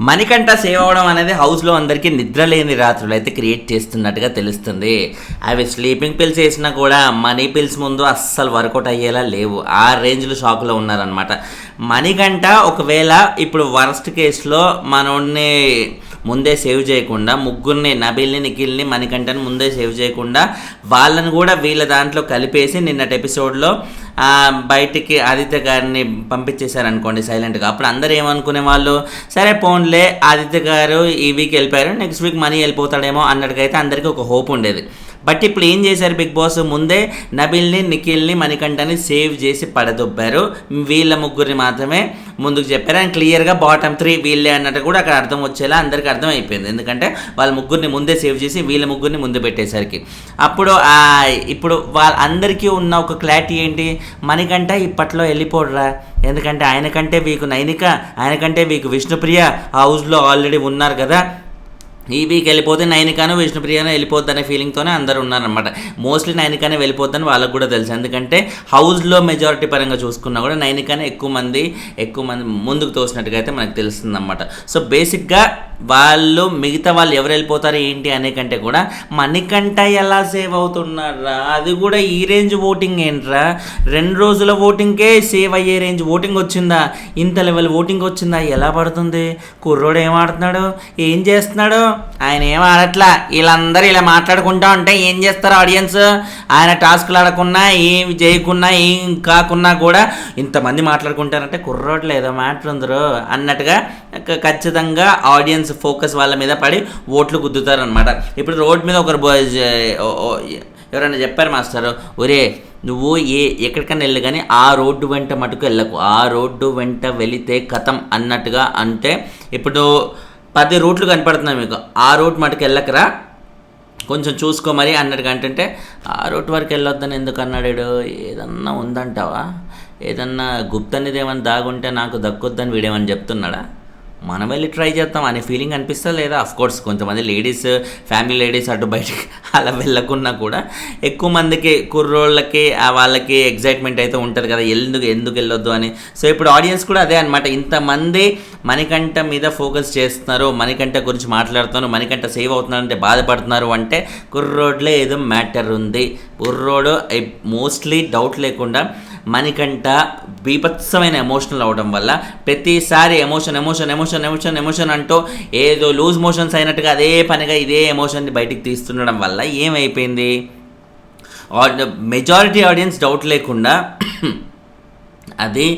Manikanta save అవ్వడం అనేది హౌస్లో అందరికీ నిద్ర లేని రాత్రులు అయితే క్రియేట్ చేస్తున్నట్టుగా తెలుస్తుంది. అవి స్లీపింగ్ పిల్స్ వేసినా కూడా మనీ పిల్స్ ముందు అస్సలు వర్కౌట్ అయ్యేలా లేవు. ఆ రేంజ్లో షాక్లో ఉన్నారనమాట. మణికంఠ ఒకవేళ ఇప్పుడు వర్స్ట్ కేసులో మనోడిని ముందే సేవ్ చేయకుండా, ముగ్గురిని నబీల్ని, నిఖిల్ని, మణికంఠని ముందే సేవ్ చేయకుండా వాళ్ళని కూడా వీళ్ళ దాంట్లో కలిపేసి నిన్నటి ఎపిసోడ్లో బయటికి ఆదిత్య గారిని పంపించేశారనుకోండి సైలెంట్గా. అప్పుడు అందరూ ఏమనుకునే వాళ్ళు, సరే పోన్లే ఆదిత్య గారు ఈ వీక్ వెళ్ళిపోయారు, నెక్స్ట్ వీక్ మనీ వెళ్ళిపోతాడేమో అన్నట్టుకైతే అందరికీ ఒక హోప్ ఉండేది. బట్ ఇప్పుడు ఏం చేశారు బిగ్ బాస్, ముందే నబీల్ని, నిఖిల్ని, మణికంఠని సేవ్ చేసి పడదొబ్బారు. వీళ్ళ ముగ్గురిని మాత్రమే ముందుకు చెప్పారు. అండ్ క్లియర్గా బాటమ్ 3 వీళ్ళే అన్నట్టు కూడా అక్కడ అర్థం వచ్చేలా అందరికీ అర్థం అయిపోయింది. ఎందుకంటే వాళ్ళ ముగ్గురిని ముందే సేవ్ చేసి వీళ్ళ ముగ్గురిని ముందు పెట్టేసరికి అప్పుడు ఇప్పుడు వాళ్ళందరికీ ఉన్న ఒక క్లారిటీ ఏంటి, మణికంఠ ఇప్పట్లో వెళ్ళిపోడరా, ఎందుకంటే ఆయనకంటే వీకు నైనిక, ఆయనకంటే వీకు విష్ణుప్రియ హౌస్లో ఆల్రెడీ ఉన్నారు కదా, ఈ వీక్ వెళ్ళిపోతే నైనికాను విష్ణుప్రియను వెళ్ళిపోద్ది అనే ఫీలింగ్తోనే అందరూ ఉన్నారనమాట. మోస్ట్లీ నైనికానే వెళ్ళిపోద్దని వాళ్ళకు కూడా తెలుసు. ఎందుకంటే హౌస్లో మెజారిటీ పరంగా చూసుకున్నా కూడా నైనికానే ఎక్కువ మంది ముందుకు తోసినట్టుగా అయితే మనకు తెలుస్తుంది అనమాట. సో బేసిక్గా వాళ్ళు మిగతా వాళ్ళు ఎవరు వెళ్ళిపోతారు ఏంటి అనే కంటే కూడా మణికంఠ ఎలా సేవ్ అవుతున్నారా, అది కూడా ఈ రేంజ్ ఓటింగ్ ఏంట్రా, 2 రోజుల ఓటింగ్కే సేవ్ అయ్యే రేంజ్ ఓటింగ్ వచ్చిందా, ఇంత లెవెల్ ఓటింగ్ వచ్చిందా, ఎలా పడుతుంది, కుర్రోడు ఏం ఆడుతున్నాడు, ఏం చేస్తున్నాడు, ఆయన ఏం ఆడట్లా, వీళ్ళందరూ ఇలా మాట్లాడుకుంటా ఉంటే ఏం చేస్తారు ఆడియన్స్, ఆయన టాస్క్లు ఆడకున్నా ఏం చేయకున్నా ఏం కాకున్నా కూడా ఇంతమంది మాట్లాడుకుంటారంటే కుర్రోడ్లు ఏదో మ్యాటర్ ఉందరు అన్నట్టుగా ఖచ్చితంగా ఆడియన్స్ ఫోకస్ వాళ్ళ మీద పడి ఓట్లు గుద్దుతారనమాట. ఇప్పుడు రోడ్ మీద ఒకరు ఎవరైనా చెప్పారు మాస్టర్, ఒరే నువ్వు ఎక్కడికైనా వెళ్ళు కానీ ఆ రోడ్డు వెంట మటుకు వెళ్ళకు, ఆ రోడ్డు వెంట వెళితే కథం అన్నట్టుగా. అంటే ఇప్పుడు 10 రూట్లు కనపడుతున్నాయి మీకు, ఆ రూట్ మటుకు వెళ్ళకరా, కొంచెం చూసుకో మరి అన్నట్టుగా. అంటే ఆ రూట్ వరకు వెళ్ళొద్దని ఎందుకు అన్నాడు, ఏదన్నా ఉందంటావా, ఏదన్నా గుప్తనిది ఏమైనా దాగుంటే నాకు దక్కొద్దని వీడేమని చెప్తున్నాడా, మనం వెళ్ళి ట్రై చేద్దాం అనే ఫీలింగ్ అనిపిస్తా లేదా? అఫ్కోర్స్ కొంతమంది లేడీస్, ఫ్యామిలీ లేడీస్ అటు బయటకి అలా వెళ్ళకున్నా కూడా ఎక్కువ మందికి కుర్రోళ్ళకి వాళ్ళకి ఎగ్జైట్మెంట్ అయితే ఉంటుంది కదా, ఎందుకు వెళ్ళొద్దు అని. సో ఇప్పుడు ఆడియన్స్ కూడా అదే అనమాట, ఇంతమంది మణికంఠ మీద ఫోకస్ చేస్తున్నారు, మణికంఠ గురించి మాట్లాడుతున్నారు, మణికంఠ సేవ్ అవుతున్నారంటే బాధపడుతున్నారు అంటే కుర్రోడ్లే ఏదో మ్యాటర్ ఉంది. కుర్రోడు మోస్ట్లీ డౌట్ లేకుండా మణికంఠ బీభత్సమైన ఎమోషనల్ అవడం వల్ల ప్రతిసారి ఎమోషన్ అంటూ ఏదో లూజ్ మోషన్స్ అయినట్టుగా అదే పనిగా ఇదే ఎమోషన్ని బయటికి తీస్తుండడం వల్ల ఏమైపోయింది, మెజారిటీ ఆడియన్స్ డౌట్ లేకుండా అది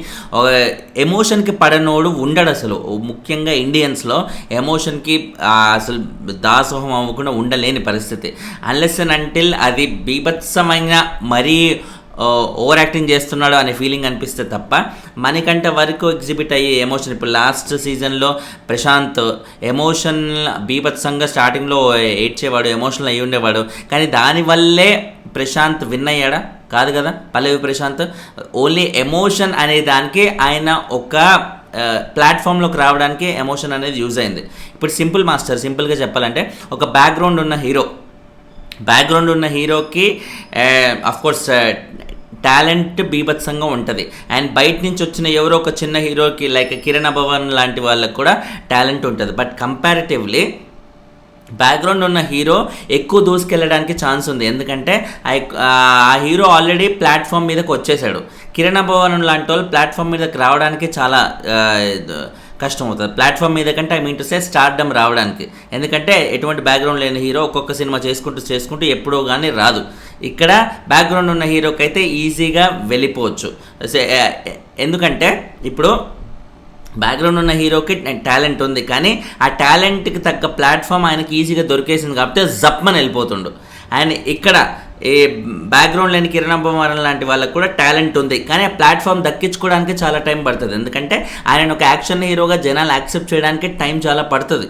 ఎమోషన్కి పడనోడు ఉండడు అసలు. ముఖ్యంగా ఇండియన్స్లో ఎమోషన్కి అసలు దాసోహం అవ్వకుండా ఉండలేని పరిస్థితి. అన్లెస్ అండ్ అంటిల్ అది బీభత్సమైన మరీ ఓవర్ యాక్టింగ్ చేస్తున్నాడు అనే ఫీలింగ్ అనిపిస్తే తప్ప మణికంఠ వరకు ఎగ్జిబిట్ అయ్యే ఎమోషన్. ఇప్పుడు లాస్ట్ సీజన్లో ప్రశాంత్ ఎమోషన్ బీభత్సంగా స్టార్టింగ్లో ఏడ్చేవాడు, ఎమోషనల్ అయ్యి ఉండేవాడు, కానీ దానివల్లే ప్రశాంత్ విన్ అయ్యాడా? కాదు కదా. పల్లవి ప్రశాంత్ ఓన్లీ ఎమోషన్ అనే దానికి ఆయన ఒక ప్లాట్ఫామ్లోకి రావడానికి ఎమోషన్ అనేది యూజ్ అయింది. ఇప్పుడు సింపుల్గా చెప్పాలంటే ఒక బ్యాక్గ్రౌండ్ ఉన్న హీరోకి అఫ్కోర్స్ టాలెంట్ బీభత్సంగా ఉంటుంది. అండ్ బయట నుంచి వచ్చిన ఎవరో ఒక చిన్న హీరోకి లైక్ కిరణ్ అభవన్ లాంటి వాళ్ళకి కూడా టాలెంట్ ఉంటుంది. బట్ కంపారిటివ్లీ బ్యాక్గ్రౌండ్ ఉన్న హీరో ఎక్కువ దూసుకెళ్ళడానికి ఛాన్స్ ఉంది. ఎందుకంటే ఆ హీరో ఆల్రెడీ ప్లాట్ఫామ్ మీదకి వచ్చేసాడు. కిరణ్ అభవన్ లాంటి వాళ్ళు ప్లాట్ఫామ్ మీదకి రావడానికి చాలా కష్టం అవుతుంది. ప్లాట్ఫామ్ మీద కంటే I mean to say stardom రావడానికి. ఎందుకంటే ఎటువంటి బ్యాక్గ్రౌండ్ లేని హీరో ఒక్కొక్క సినిమా చేసుకుంటూ ఎప్పుడో కానీ రాదు. ఇక్కడ బ్యాక్గ్రౌండ్ ఉన్న హీరోకి అయితే ఈజీగా వెళ్ళిపోవచ్చు. ఎందుకంటే ఇప్పుడు బ్యాక్గ్రౌండ్ ఉన్న హీరోకి టాలెంట్ ఉంది, కానీ ఆ టాలెంట్కి తగ్గ ప్లాట్ఫామ్ ఆయనకి ఈజీగా దొరికేసింది కాబట్టి జప్మని వెళ్ళిపోతుండు. అండ్ ఇక్కడ ఈ బ్యాక్గ్రౌండ్ లేని కిరణ్ అభవన్ లాంటి వాళ్ళకి కూడా టాలెంట్ ఉంది, కానీ ఆ ప్లాట్ఫామ్ దక్కించుకోవడానికి చాలా టైం పడుతుంది. ఎందుకంటే ఆయన ఒక యాక్షన్ హీరోగా జనాలు యాక్సెప్ట్ చేయడానికి టైం చాలా పడుతుంది.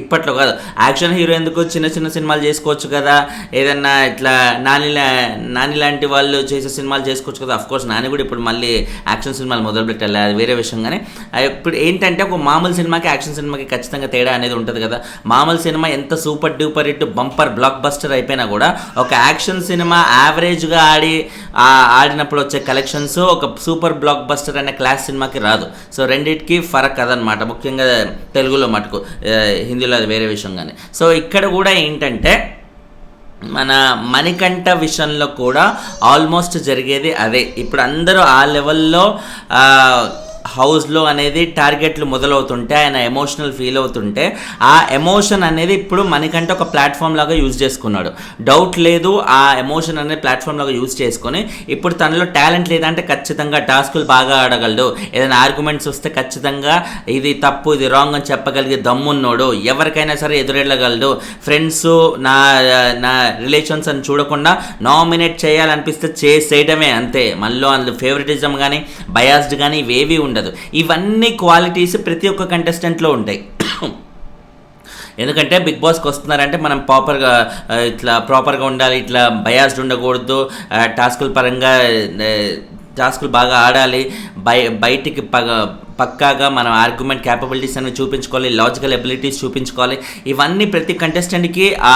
ఇప్పట్లో కాదు. యాక్షన్ హీరో ఎందుకు చిన్న చిన్న సినిమాలు చేసుకోవచ్చు కదా, ఏదన్నా ఇట్లా నాని లాంటి వాళ్ళు చేసే సినిమాలు చేసుకోవచ్చు కదా. అఫ్కోర్స్ నాని కూడా ఇప్పుడు మళ్ళీ యాక్షన్ సినిమాలు మొదలు పెట్టాలి, అది వేరే విషయం. కానీ ఇప్పుడు ఏంటంటే ఒక మామూలు సినిమాకి యాక్షన్ సినిమాకి ఖచ్చితంగా తేడా అనేది ఉంటుంది కదా. మామూలు సినిమా ఎంత super duper hit bumper block buster అయిపోయినా కూడా ఒక యాక్షన్ సినిమా యావరేజ్గా ఆడినప్పుడు వచ్చే కలెక్షన్స్ ఒక సూపర్ బ్లాక్ బస్టర్ అనే క్లాస్ సినిమాకి రాదు. సో రెండింటికి ఫరక్ అదనమాట, ముఖ్యంగా తెలుగులో మటుకు. హిందీలో అది వేరే విషయం. కానీ సో ఇక్కడ కూడా ఏంటంటే మన మణికంఠ విషయంలో కూడా ఆల్మోస్ట్ జరిగేది అదే. ఇప్పుడు అందరూ ఆ లెవెల్లో హౌస్లో అనేది టార్గెట్లు మొదలవుతుంటే ఆయన ఎమోషనల్ ఫీల్ అవుతుంటే ఆ ఎమోషన్ అనేది ఇప్పుడు మణికంఠ ఒక ప్లాట్ఫామ్ లాగా యూజ్ చేసుకున్నాడు. డౌట్ లేదు, ఆ ఎమోషన్ అనేది ప్లాట్ఫామ్ లాగా యూజ్ చేసుకొని ఇప్పుడు తనలో టాలెంట్ లేదంటే ఖచ్చితంగా టాస్కులు బాగా ఆడగలడు, ఏదైనా ఆర్గ్యుమెంట్స్ వస్తే ఖచ్చితంగా ఇది తప్పు ఇది రాంగ్ అని చెప్పగలిగే దమ్మున్నోడు, ఎవరికైనా సరే ఎదురెళ్ళగలడు. ఫ్రెండ్స్ నా రిలేషన్స్ అని చూడకుండా నామినేట్ చేయాలనిపిస్తే చేయటమే అంతే. మళ్ళీ అందులో ఫేవరెటిజం కానీ బయాస్డ్ కానీ ఇవేవి ఉండదు. ఇవన్నీ క్వాలిటీస్ ప్రతి ఒక్క కంటెస్టెంట్లో ఉంటాయి. ఎందుకంటే బిగ్ బాస్కి వస్తున్నారంటే మనం ప్రాపర్గా ఉండాలి, ఇట్లా బయాస్డ్ ఉండకూడదు, టాస్కులు బాగా ఆడాలి, బయటికి పక్కాగా మనం ఆర్గ్యుమెంట్ క్యాపబిలిటీస్ అనేవి చూపించుకోవాలి, లాజికల్ ఎబిలిటీస్ చూపించుకోవాలి. ఇవన్నీ ప్రతి కంటెస్టెంట్కి ఆ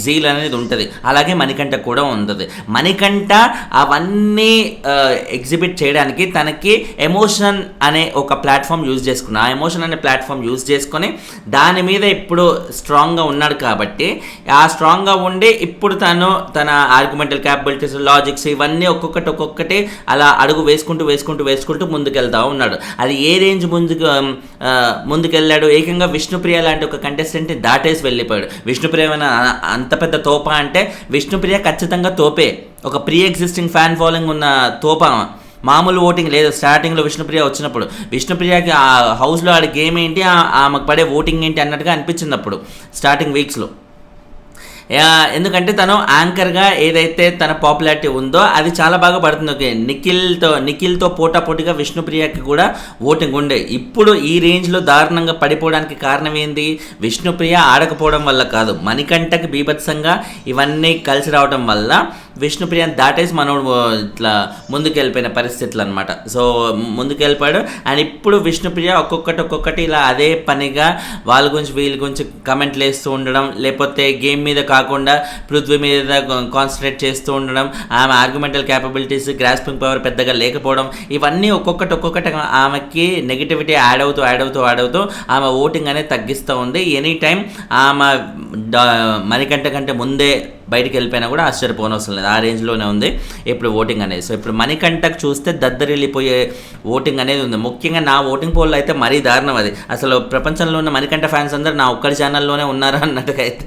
జీల్ అనేది ఉంటుంది. అలాగే మణికంఠ కూడా ఉంటుంది. మణికంఠ అవన్నీ ఎగ్జిబిట్ చేయడానికి తనకి ఎమోషన్ అనే ఒక ప్లాట్ఫామ్ యూజ్ చేసుకున్నాను. ఆ ఎమోషన్ అనే ప్లాట్ఫామ్ యూజ్ చేసుకొని దాని మీద ఇప్పుడు స్ట్రాంగ్గా ఉన్నాడు కాబట్టి ఆ స్ట్రాంగ్గా ఉండి ఇప్పుడు తన ఆర్గ్యుమెంటల్ క్యాపబిలిటీస్ లాజిక్స్ ఇవన్నీ ఒక్కొక్కటి అలా అడుగు వేసుకుంటూ ముందుకెళ్తా ఉన్నాడు. అది ఏ రేంజ్ ముందుకెళ్ళాడు, ఏకంగా విష్ణుప్రియ లాంటి ఒక కంటెస్టెంట్ని దాటేసి వెళ్ళిపోయాడు. విష్ణుప్రియ అంత పెద్ద తోప అంటే విష్ణుప్రియ ఖచ్చితంగా తోపే, ఒక ప్రీ ఎగ్జిస్టింగ్ ఫ్యాన్ ఫాలోయింగ్ ఉన్న తోప. మామూలు ఓటింగ్ లేదు. స్టార్టింగ్లో విష్ణుప్రియ వచ్చినప్పుడు విష్ణుప్రియకి ఆ హౌస్లో ఆడే గేమ్ ఏంటి, ఆమెకు పడే ఓటింగ్ ఏంటి అన్నట్టుగా అనిపించింది అప్పుడు స్టార్టింగ్ వీక్స్లో. ఎందుకంటే తను యాంకర్గా ఏదైతే తన పాపులారిటీ ఉందో అది చాలా బాగా పడుతుంది. ఓకే, నిఖిల్తో పోటాపోటీగా విష్ణుప్రియకి కూడా ఓటింగ్ ఉండే. ఇప్పుడు ఈ రేంజ్లో దారుణంగా పడిపోవడానికి కారణం ఏంది? విష్ణుప్రియ ఆడకపోవడం వల్ల కాదు, మణికంఠకి బీభత్సంగా ఇవన్నీ కలిసి రావడం వల్ల విష్ణుప్రియని దాటేసి మనోడు ఇట్లా ముందుకెళ్ళిపోయిన పరిస్థితులు అనమాట. సో ముందుకెళ్ళిపోయాడు. అండ్ ఇప్పుడు విష్ణుప్రియ ఒక్కొక్కటి ఇలా అదే పనిగా వాళ్ళ గురించి వీళ్ళ గురించి కమెంట్లు వేస్తూ ఉండడం, లేకపోతే గేమ్ మీద కాకుండా పృథ్వీ మీద కాన్సన్ట్రేట్ చేస్తూ ఉండడం, ఆమె ఆర్గ్యుమెంటల్ క్యాపబిలిటీస్ గ్రాస్పింగ్ పవర్ పెద్దగా లేకపోవడం, ఇవన్నీ ఒక్కొక్కటి ఆమెకి నెగిటివిటీ యాడ్ అవుతూ ఆమె ఓటింగ్ అనేది తగ్గిస్తూ ఉంది. ఎనీ టైం ఆమె మణికంఠ కంటే ముందే బయటికి వెళ్ళిపోయినా కూడా ఆశ్చర్యపోనవసరం లేదు, ఆ రేంజ్లోనే ఉంది ఇప్పుడు ఓటింగ్ అనేది. సో ఇప్పుడు మణికంఠకు చూస్తే దద్దరిల్లిపోయే ఓటింగ్ అనేది ఉంది. ముఖ్యంగా నా ఓటింగ్ పోల్లో అయితే మరీ దారుణం అది. అసలు ప్రపంచంలో ఉన్న మణికంఠ ఫ్యాన్స్ అందరూ నా ఒక్కడి ఛానల్లోనే ఉన్నారా అన్నట్టుగా అయితే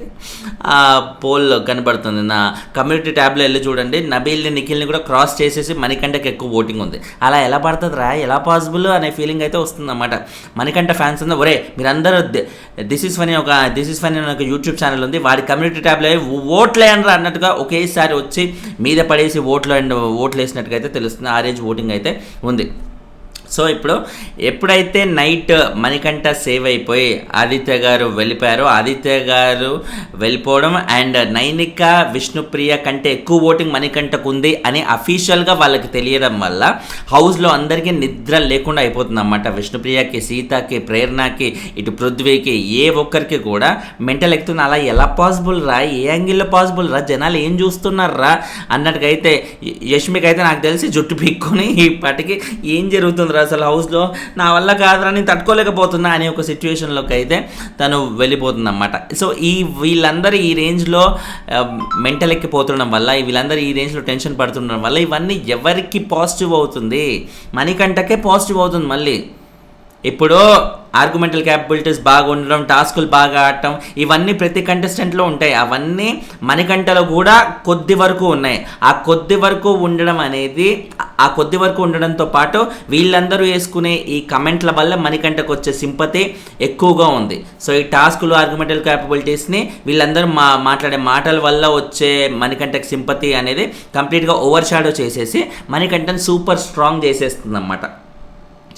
ఆ పోల్ కనబడుతుంది. నా కమ్యూనిటీ ట్యాబ్లో వెళ్ళి చూడండి, నబీల్ని నిఖిల్ని కూడా క్రాస్ చేసేసి మణికంఠకి ఎక్కువ ఓటింగ్ ఉంది. అలా ఎలా పడుతుంది రా, ఎలా పాసిబుల్ అనే ఫీలింగ్ అయితే వస్తుంది అన్నమాట. మణికంఠ ఫ్యాన్స్ అందరూ ఒరే మీరందరూ దిస్ ఈస్ ఫనీ ఒక యూట్యూబ్ ఛానల్ ఉంది, వాడి కమ్యూనిటీ ట్యాబ్లో ఓట్లే అన్నట్టుగా ఒకేసారి వచ్చి మీద పడేసి ఓట్లు వేసినట్టుగా అయితే తెలుస్తుంది. ఆ రేంజ్ ఓటింగ్ అయితే ఉంది. సో ఇప్పుడు ఎప్పుడైతే నైట్ మణికంఠ సేవ్ అయిపోయి ఆదిత్య గారు వెళ్ళిపోవడం అండ్ నైనిక విష్ణుప్రియ కంటే ఎక్కువ ఓటింగ్ మణికంఠకు ఉంది అని అఫీషియల్గా వాళ్ళకి తెలియడం వల్ల హౌస్లో అందరికీ నిద్ర లేకుండా అయిపోతుంది అన్నమాట. విష్ణుప్రియకి, సీతకి, ప్రేరణకి, ఇటు పృథ్వీకి ఏ ఒక్కరికి కూడా మెంటల్ ఎక్కుతుంది. అలా ఎలా పాసిబుల్ రా, ఏ యాంగిల్లో పాసిబుల్ రా, జనాలు ఏం చూస్తున్నారు రా అన్నట్టుగా అయితే యష్మికి అయితే నాకు తెలిసి జుట్టు పీక్కొని ఈ పాటికి ఏం జరుగుతుంది అసలు హౌస్లో, నా వల్ల కాదురా నేను తట్టుకోలేకపోతున్నా అనే ఒక సిచ్యువేషన్లోకి అయితే తను వెళ్ళిపోతుంది అన్నమాట. సో వీళ్ళందరూ ఈ రేంజ్లో మెంటల్ ఎక్కిపోతుండడం వల్ల, వీళ్ళందరూ ఈ రేంజ్లో టెన్షన్ పడుతుండడం వల్ల ఇవన్నీ ఎవరికి పాజిటివ్ అవుతుంది? మణికంఠకే పాజిటివ్ అవుతుంది. మళ్ళీ ఇప్పుడు ఆర్గ్యుమెంటల్ క్యాపబిలిటీస్ బాగా ఉండడం, టాస్కులు బాగా ఆడటం, ఇవన్నీ ప్రతి కంటెస్టెంట్లో ఉంటాయి. అవన్నీ మణికంఠలో కూడా కొద్ది వరకు ఉన్నాయి. ఆ కొద్ది వరకు ఉండడంతో పాటు వీళ్ళందరూ వేసుకునే ఈ కమెంట్ల వల్ల మణికంఠకు వచ్చే సింపతి ఎక్కువగా ఉంది. సో ఈ టాస్కులు, ఆర్గ్యుమెంటల్ క్యాపబిలిటీస్ని వీళ్ళందరూ మాట్లాడే మాటల వల్ల వచ్చే మణికంఠకు సింపతి అనేది కంప్లీట్గా ఓవర్ షాడో చేసేసి మణికంఠని సూపర్ స్ట్రాంగ్ చేసేస్తుంది అన్నమాట.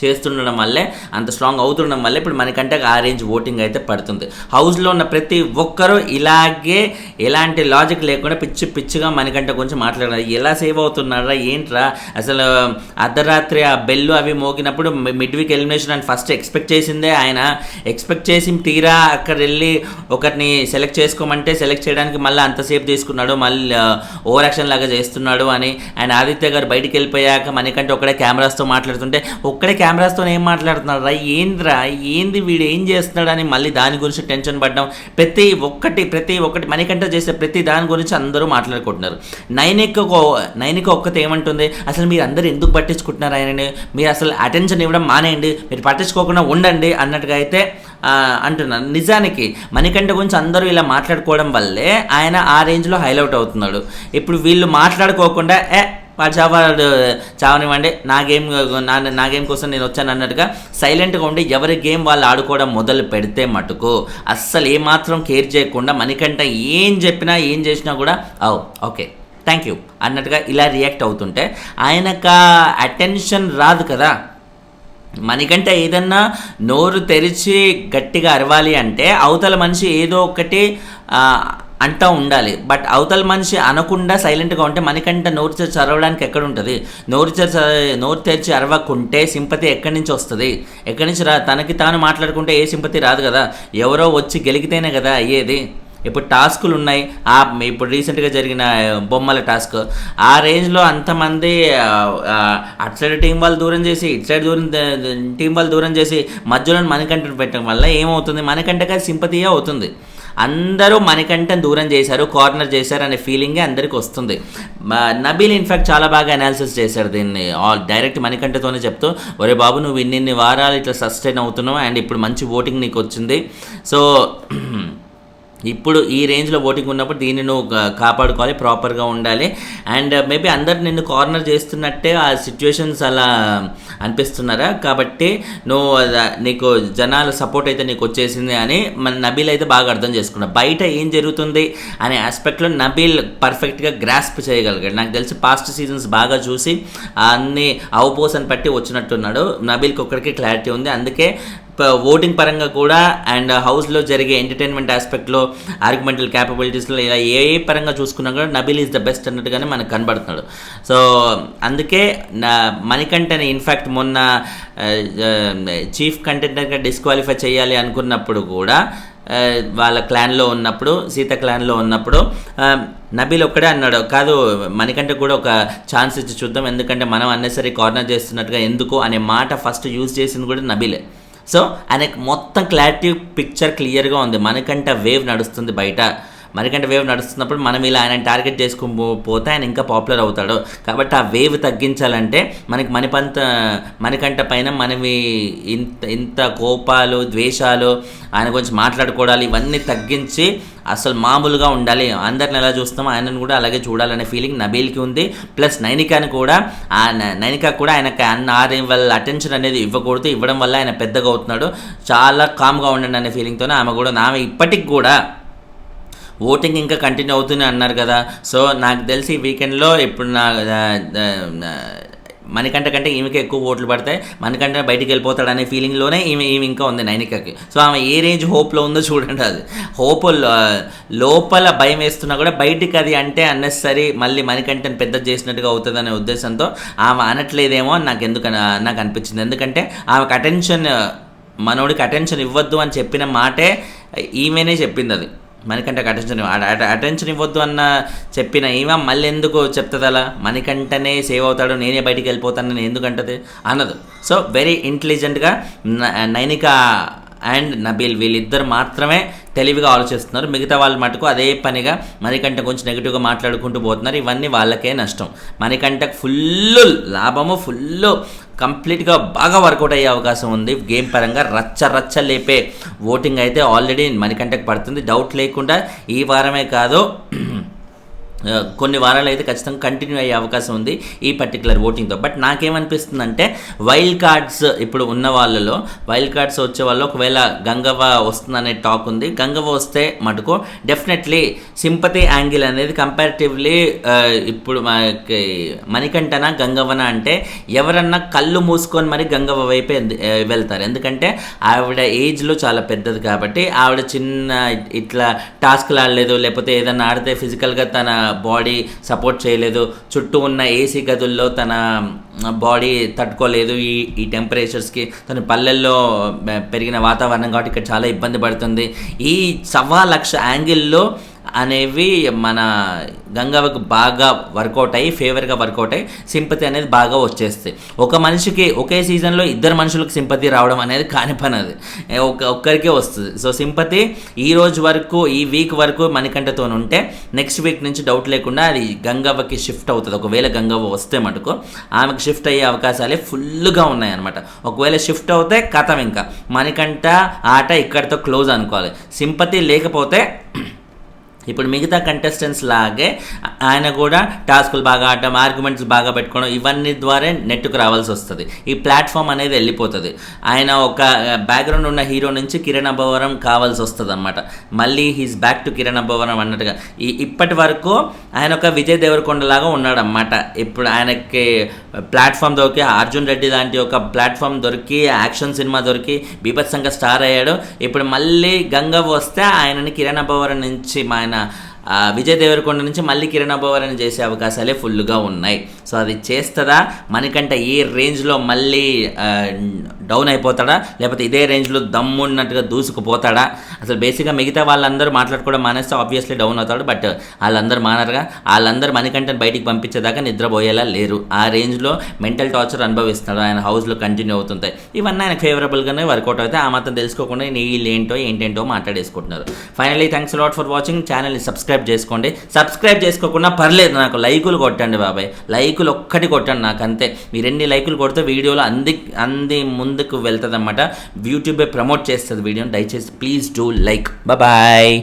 చేస్తుండడం వల్లే, అంత స్ట్రాంగ్ అవుతుండడం వల్లే ఇప్పుడు మనకంటే ఆ రేంజ్ ఓటింగ్ అయితే పడుతుంది. హౌస్లో ఉన్న ప్రతి ఒక్కరూ ఇలాగే ఎలాంటి లాజిక్ లేకుండా పిచ్చిగా మనకంటే కొంచెం మాట్లాడారు. ఎలా సేవ్ అవుతున్నారా ఏంట్రా అసలు, అర్ధరాత్రి ఆ బెల్లు అవి మోగినప్పుడు మిడ్ వీక్ ఎలిమినేషన్ అని ఫస్ట్ ఎక్స్పెక్ట్ చేసిందే ఆయన. ఎక్స్పెక్ట్ చేసి తీరా అక్కడ వెళ్ళి ఒకరిని సెలెక్ట్ చేసుకోమంటే సెలెక్ట్ చేయడానికి మళ్ళీ అంతసేపు తీసుకున్నాడు, మళ్ళీ ఓవర్ యాక్షన్ లాగా చేస్తున్నాడు అని. అండ్ ఆదిత్య గారు బయటికి వెళ్ళిపోయాక మనకంటే ఒక్కడే కెమెరాస్తో మాట్లాడుతుంటే ఒక్కడే కెమెరాస్తో ఏం మాట్లాడుతున్నాడు రా, ఏంది వీడు ఏం చేస్తున్నాడు అని మళ్ళీ దాని గురించి టెన్షన్ పడ్డాం. ప్రతి ఒక్కటి మనకంటే చేసే ప్రతి దాని గురించి అందరూ మాట్లాడుకుంటున్నారు. నైనిక ఒక్కటి ఏమంటుంది, అసలు మీరు అందరూ ఎందుకు పట్టించుకుంటున్నారు ఆయనని, మీరు అసలు అటెన్షన్ ఇవ్వడం మానేయండి, మీరు పట్టించుకోకుండా ఉండండి అన్నట్టుగా అయితే అంటున్నాను. నిజానికి మనకంటే గురించి అందరూ ఇలా మాట్లాడుకోవడం వల్లే ఆయన ఆ రేంజ్లో హైలైట్ అవుతున్నాడు. ఇప్పుడు వీళ్ళు మాట్లాడుకోకుండా వాడు చావనివ్వండి, నా గేమ్ కోసం నేను వచ్చాను అన్నట్టుగా సైలెంట్గా ఉండి ఎవరి గేమ్ వాళ్ళు ఆడుకోవడం మొదలు పెడితే మటుకు అస్సలు ఏమాత్రం కేర్ చేయకుండా మనకంటే ఏం చెప్పినా ఏం చేసినా కూడా ఓకే థ్యాంక్ యూ అన్నట్టుగా ఇలా రియాక్ట్ అవుతుంటే ఆయనకు అటెన్షన్ రాదు కదా. మనకంటే ఏదన్నా నోరు తెరిచి గట్టిగా అరవాలి అంటే అవతల మనిషి ఏదో ఒకటి అంటూ ఉండాలి. బట్ అవతల మనిషి అనకుండా సైలెంట్గా ఉంటే మనకంటే నోరు తెరిచి అరవడానికి ఎక్కడ ఉంటుంది? నోరు తెరిచి అరవకుంటే సింపతి ఎక్కడి నుంచి వస్తుంది? ఎక్కడి నుంచి తనకి తాను మాట్లాడుకుంటే ఏ సింపతి రాదు కదా. ఎవరో వచ్చి గెలిగితేనే కదా అయ్యేది. ఇప్పుడు టాస్కులు ఉన్నాయి, ఇప్పుడు రీసెంట్గా జరిగిన బొమ్మల టాస్క్, ఆ రేంజ్లో అంతమంది అటు సైడ్ టీం వాళ్ళు దూరం చేసి ఇటు సైడ్ టీం వాళ్ళు దూరం చేసి మధ్యలో మనకంటే పెట్టడం వల్ల ఏమవుతుంది? మనకంటే సింపతియే అవుతుంది. అందరూ మనకంటే దూరం చేశారు, కార్నర్ చేశారు అనే ఫీలింగే అందరికీ వస్తుంది. నబీల్ ఇన్ఫ్యాక్ట్ చాలా బాగా అనాలిసిస్ చేశారు దీన్ని. డైరెక్ట్ మనకంటతోనే చెప్తూ, ఒరే బాబు నువ్వు ఇన్ని వారాలు ఇట్లా సస్టైన్ అవుతున్నావు అండ్ ఇప్పుడు మంచి ఓటింగ్ నీకు వచ్చింది, సో ఇప్పుడు ఈ రేంజ్లో ఓటింగ్ ఉన్నప్పుడు దీన్ని నువ్వు కాపాడుకోవాలి, ప్రాపర్గా ఉండాలి. అండ్ మేబీ అందరు నిన్ను కార్నర్ చేస్తున్నట్టే ఆ సిచ్యువేషన్స్ అలా అనిపిస్తున్నారా, కాబట్టి నీకు జనాల సపోర్ట్ అయితే నీకు వచ్చేసింది అని మన నబీల్ అయితే బాగా అర్థం చేసుకున్నాడు. బయట ఏం జరుగుతుంది అనే ఆస్పెక్ట్లో నబీల్ పర్ఫెక్ట్గా గ్రాస్ప్ చేయగలిగాడు. నాకు తెలిసి పాస్ట్ సీజన్స్ బాగా చూసి అన్ని అవపోసని పట్టి వచ్చినట్టున్నాడు. నబీల్కి ఒక్కడికి క్లారిటీ ఉంది. అందుకే ఓటింగ్ పరంగా కూడా అండ్ హౌస్లో జరిగే ఎంటర్టైన్మెంట్ ఆస్పెక్ట్లో, ఆర్గ్యుమెంటల్ క్యాపబిలిటీస్లో ఇలా ఏ పరంగా చూసుకున్నా కూడా నబీల్ ఈజ్ ద బెస్ట్ అన్నట్టుగానే మనకు కనబడుతున్నాడు. సో అందుకే మనకంటేనే ఇన్ఫ్యాక్ట్ మొన్న చీఫ్ కంటెంటర్గా డిస్క్వాలిఫై చేయాలి అనుకున్నప్పుడు కూడా వాళ్ళ క్లాన్లో ఉన్నప్పుడు, సీత క్లాన్లో ఉన్నప్పుడు నబీల్ ఒక్కడే అన్నాడు, కాదు మనకంటే కూడా ఒక ఛాన్స్ ఇచ్చి చూద్దాం, ఎందుకంటే మనం అన్నెసరీ కార్నర్ చేస్తున్నట్టుగా ఎందుకు అనే మాట ఫస్ట్ యూజ్ చేసింది కూడా నబీలే. సో ఆయనకు మొత్తం క్లారిటీ పిక్చర్ క్లియర్గా ఉంది. మనకంటే వేవ్ నడుస్తుంది బయట, మనకంటే వేవ్ నడుస్తున్నప్పుడు మనం ఇలా ఆయన టార్గెట్ చేసుకుని పోతే ఆయన ఇంకా పాపులర్ అవుతాడు. కాబట్టి ఆ వేవ్ తగ్గించాలంటే మనకంట పైన మనవి ఇంత కోపాలు, ద్వేషాలు, ఆయన గురించి మాట్లాడుకోవడాలు ఇవన్నీ తగ్గించి అసలు మామూలుగా ఉండాలి, అందరిని ఎలా చూస్తామో ఆయనను కూడా అలాగే చూడాలనే ఫీలింగ్ నబీల్కి ఉంది. ప్లస్ నైనిక కూడా ఆయనకి వాళ్ళ అటెన్షన్ అనేది ఇవ్వకూడదు, ఇవ్వడం వల్ల ఆయన పెద్దగా అవుతున్నాడు, చాలా కామ్గా ఉండండి అనే ఫీలింగ్తోనే ఆమె ఇప్పటికి కూడా ఓటింగ్ ఇంకా కంటిన్యూ అవుతూనే అన్నారు కదా. సో నాకు తెలిసి ఈ వీకెండ్లో ఇప్పుడు మనకంటే ఈమెకి ఎక్కువ ఓట్లు పడతాయి, మనకంటే బయటికి వెళ్ళిపోతాడనే ఫీలింగ్లోనే ఈమె ఇంకా ఉంది నైనికకి. సో ఆమె ఏ రేంజ్ హోప్లో ఉందో చూడండి. అది హోప్ లోపల భయం వేస్తున్నా కూడా బయటికి అది అంటే అన్నెసరీ మళ్ళీ మనకంటే పెద్ద చేసినట్టుగా అవుతుందనే ఉద్దేశంతో ఆమె అనట్లేదేమో నాకు అనిపించింది. ఎందుకంటే ఆమెకు మనోడికి అటెన్షన్ ఇవ్వద్దు అని చెప్పిన మాటే ఈమెనే చెప్పింది. అది మనకంటే అటెన్షన్ ఇవ్వద్దు అన్న చెప్పిన ఈమె మళ్ళీ ఎందుకు చెప్తుంది అలా, మనకంటనే సేవ్ అవుతాడు, నేనే బయటికి వెళ్ళిపోతానని ఎందుకంటది అన్నదు. సో వెరీ ఇంటెలిజెంట్గా నైనిక అండ్ నబీల్ వీళ్ళిద్దరు మాత్రమే తెలివిగా ఆలోచిస్తున్నారు. మిగతా వాళ్ళ మటుకు అదే పనిగా మనకంటే కొంచెం నెగిటివ్గా మాట్లాడుకుంటూ పోతున్నారు. ఇవన్నీ వాళ్ళకే నష్టం. మనకంటే ఫుల్ లాభము, ఫుల్ కంప్లీట్గా బాగా వర్కౌట్ అయ్యే అవకాశం ఉంది. గేమ్ పరంగా రచ్చ లేపే ఓటింగ్ అయితే ఆల్రెడీ మనకంటకు పడుతుంది. డౌట్ లేకుండా ఈ వారమే కాదు కొన్ని వారాలు అయితే ఖచ్చితంగా కంటిన్యూ అయ్యే అవకాశం ఉంది ఈ పర్టికులర్ ఓటింగ్తో. బట్ నాకేమనిపిస్తుందంటే వైల్డ్ కార్డ్స్ ఇప్పుడు ఉన్న వాళ్ళలో వైల్డ్ కార్డ్స్ వచ్చే వాళ్ళు ఒకవేళ గంగవ్వ వస్తుందనే టాక్ ఉంది. గంగవ్వ వస్తే మటుకు డెఫినెట్లీ సింపతి యాంగిల్ అనేది కంపారిటివ్లీ ఇప్పుడు మణికంఠన గంగవ్వన అంటే ఎవరన్నా కళ్ళు మూసుకొని మరి గంగవ్వ వైపే వెళ్తారు. ఎందుకంటే ఆవిడ ఏజ్లో చాలా పెద్దది కాబట్టి ఆవిడ చిన్న ఇట్లా టాస్క్లు ఆడలేదు, లేకపోతే ఏదన్నా ఆడితే ఫిజికల్గా తన బాడీ సపోర్ట్ చేయలేదు, చుట్టూ ఉన్న ఏసీ గదుల్లో తన బాడీ తట్టుకోలేదు ఈ టెంపరేచర్స్కి, తన పల్లెల్లో పెరిగిన వాతావరణం కాబట్టి ఇక్కడ చాలా ఇబ్బంది పడుతుంది. ఈ 1,00,000 యాంగిల్లో అనేవి మన గంగవ్వకు బాగా వర్కౌట్ అయ్యి ఫేవర్గా వర్కౌట్ అయ్యి సింపతి అనేది బాగా వచ్చేస్తాయి. ఒక మనిషికి ఒకే సీజన్లో 2 మనుషులకు సింపతి రావడం అనేది కాని పని, అది ఒక్కరికే వస్తుంది. సో సింపతి ఈ రోజు వరకు ఈ వీక్ వరకు మణికంఠతో ఉంటే నెక్స్ట్ వీక్ నుంచి డౌట్ లేకుండా అది గంగవ్వకి షిఫ్ట్ అవుతుంది. ఒకవేళ గంగవ్వ వస్తే మటుకు ఆమెకు షిఫ్ట్ అయ్యే అవకాశాలే ఫుల్గా ఉన్నాయన్నమాట. ఒకవేళ షిఫ్ట్ అవుతే కథం, ఇంకా మణికంఠ ఆట ఇక్కడితో క్లోజ్ అనుకోవాలి. సింపతి లేకపోతే ఇప్పుడు మిగతా కంటెస్టెంట్స్ లాగే ఆయన కూడా టాస్కులు బాగా ఆడటం, ఆర్గ్యుమెంట్స్ బాగా పెట్టుకోవడం, ఇవన్నీ ద్వారా నెట్టుకు రావాల్సి వస్తుంది. ఈ ప్లాట్ఫామ్ అనేది వెళ్ళిపోతుంది. ఆయన ఒక బ్యాక్గ్రౌండ్ ఉన్న హీరో నుంచి కిరణ్ అబ్బవరం కావాల్సి వస్తుంది అనమాట. మళ్ళీ he's back to Kiran Abbavaram అన్నట్టుగా ఇప్పటి వరకు ఆయన ఒక విజయ్ దేవరకొండ లాగా ఉన్నాడన్నమాట. ఇప్పుడు ఆయనకి ప్లాట్ఫామ్ దొరికి, అర్జున్ రెడ్డి లాంటి ఒక ప్లాట్ఫామ్ దొరికి, యాక్షన్ సినిమా దొరికి బీభత్సంగా స్టార్ అయ్యాడు. ఇప్పుడు మళ్ళీ గంగవ్వ వస్తే ఆయనని కిరణ్ అబ్బవరం నుంచి ఆయన విజయ్ దేవరకొండ నుంచి మళ్ళీ కిరణ్ అబ్బవరం చేసే అవకాశాలే ఫుల్గా ఉన్నాయి. సో అది చేస్తుందా, మనకంట ఏ రేంజ్లో మళ్ళీ డౌన్ అయిపోతాడా, లేకపోతే ఇదే రేంజ్లో దమ్మున్నట్టుగా దూసుకుపోతాడా? అసలు బేసిక్గా మిగతా వాళ్ళందరూ మాట్లాడుకోవడం మానేస్తే ఆబ్వియస్లీ డౌన్ అవుతాడు. బట్ వాళ్ళందరూ మానరుగా, వాళ్ళందరూ మణికంఠని బయటికి పంపించేదాకా నిద్రపోయేలా లేరు. ఆ రేంజ్లో మెంటల్ టార్చర్ అనుభవిస్తున్నాడు. ఆయన హౌస్లో కంటిన్యూ అవుతుంటాయి. ఇవన్నీ ఆయన ఫేవరబుల్గానే వర్కౌట్ అవుతాయి. ఆ మాత్రం తెలుసుకోకుండా వీళ్ళు ఏంటేంటో మాట్లాడేసుకుంటున్నారు. Finally thanks lot for watching. ఛానల్ని సబ్స్క్రైబ్ చేసుకోండి. సబ్స్క్రైబ్ చేసుకోకుండా పర్లేదు, నాకు లైకులు కొట్టండి బాబాయ్, లైకులు ఒక్కటి కొట్టండి నాకు అంతే. మీరు ఎన్ని లైకులు కొడితే వీడియోలో అంది ముందుకు వెళ్తుంది అన్నమాట. యూట్యూబే ప్రమోట్ చేస్తుంది వీడియోని. దయచేసి ప్లీజ్ డూ లైక్. బాయ్.